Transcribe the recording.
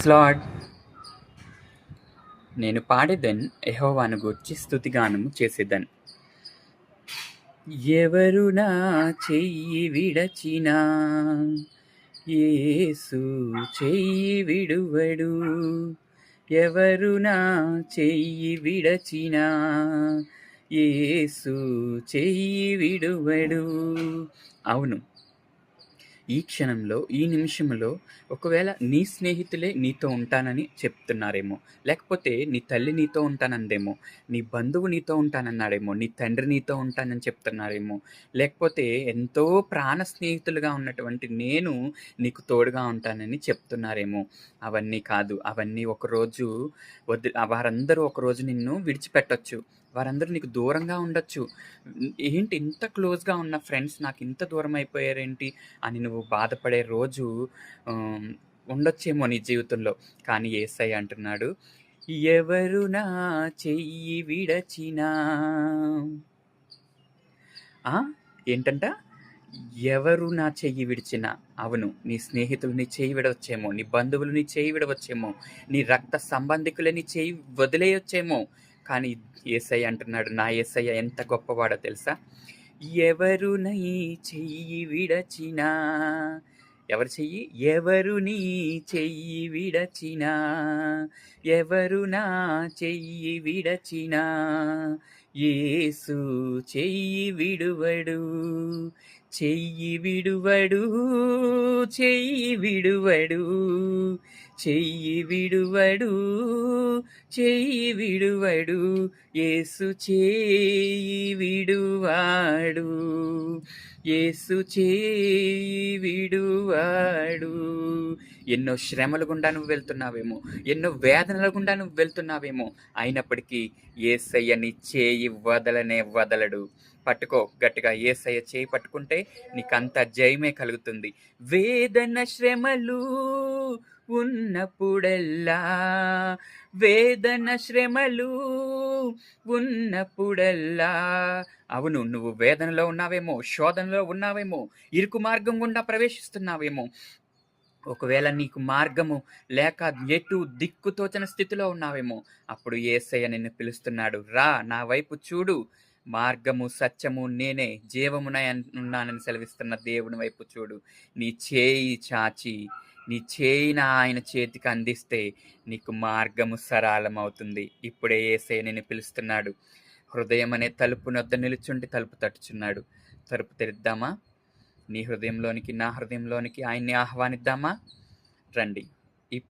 Lord. నేను పాడెదన్ యెహోవాను గూర్చి స్తుతిగానము చేసేదన్. ఎవరు నా చెయ్యి విడచినా యేసు చెయ్యి విడువడు. ఎవరు నా చెయ్యి విడచినా యేసు చెయ్యి విడువడు. అవును, ఈ క్షణంలో, ఈ నిమిషంలో ఒకవేళ నీ స్నేహితులే నీతో ఉంటానని చెప్తున్నారేమో, లేకపోతే నీ తల్లి నీతో ఉంటానందేమో, నీ బంధువు నీతో ఉంటానన్నాడేమో, నీ తండ్రి నీతో ఉంటానని చెప్తున్నారేమో, లేకపోతే ఎంతో ప్రాణ స్నేహితులుగా ఉన్నటువంటి నేను నీకు తోడుగా ఉంటానని చెప్తున్నారేమో. అవన్నీ కాదు. అవన్నీ ఒకరోజు వారందరూ ఒకరోజు నిన్ను విడిచిపెట్టొచ్చు. వారందరూ నీకు దూరంగా ఉండొచ్చు. ఏంటి ఇంత క్లోజ్‌గా ఉన్న ఫ్రెండ్స్ నాకు ఇంత దూరం అయిపోయారేంటి అని నువ్వు బాధపడే రోజు ఉండొచ్చేమో నీ జీవితంలో. కానీ యేసయ్య అంటున్నాడు, ఎవరు నా చెయ్యి విడచినా ఏంటంట? ఎవరు నా చెయ్యి విడిచినా. అవును, నీ స్నేహితులు నీ చెయ్యి విడవచ్చేమో, నీ బంధువులు నీ చెయ్యి విడవచ్చేమో, నీ రక్త సంబంధికులే నీ చెయ్యి వదిలేయొచ్చేమో. కానీ యేసయ్య అంటున్నాడు, నా యేసయ్య ఎంత గొప్పవాడో తెలుసా? ఎవరు నీ చెయ్యి విడచినా, ఎవరి చెయ్యి? ఎవరు నీ చెయ్యి విడచినా, ఎవరు నా చెయ్యి విడచినా యేసు చెయ్యి విడువడు. చెయ్యి విడువడు, చెయ్యి విడువడు, చెయ్యి విడువడు, చెయ్యి విడువడు, యేసు చెయ్యి విడువాడు, యేసు చెయ్యి విడువాడు. ఎన్నో శ్రమల గుండా నువ్వు వెళ్తున్నావేమో, ఎన్నో వేదనల గుండా నువ్వు వెళ్తున్నావేమో, అయినప్పటికీ యేసయ్య నీ చేయి వదలనే వదలడు. పట్టుకో గట్టిగా. యేసయ్య చేయి పట్టుకుంటే నీకంత జయమే కలుగుతుంది. వేదన శ్రమలు ఉన్నప్పుడల్లా, వేదన శ్రమలు ఉన్నప్పుడల్లా. అవును, నువ్వు వేదనలో ఉన్నావేమో, శోధనలో ఉన్నావేమో, ఇరుకు మార్గం గుండా ప్రవేశిస్తున్నావేమో. ఒకవేళ నీకు మార్గము లేక ఎటు దిక్కుతోచని స్థితిలో ఉన్నావేమో, అప్పుడు యేసయ్య నిన్ను పిలుస్తున్నాడు. రా, నా వైపు చూడు. మార్గము సత్యము నేనే, జీవమునై ఉన్నానని సెలవిస్తున్న దేవుని వైపు చూడు. నీ చేయి చాచి, నీ చేయిన ఆయన చేతికి అందిస్తే నీకు మార్గము సరళమవుతుంది. ఇప్పుడే యేసయ్య నిన్ను పిలుస్తున్నాడు. హృదయం అనే తలుపు నొద్ద నిలుచుండి తలుపు తట్టుచున్నాడు. తలుపు తెరిద్దామా? నీ హృదయంలోనికి, నా హృదయంలోనికి ఆయన్ని ఆహ్వానిద్దామా? రండి.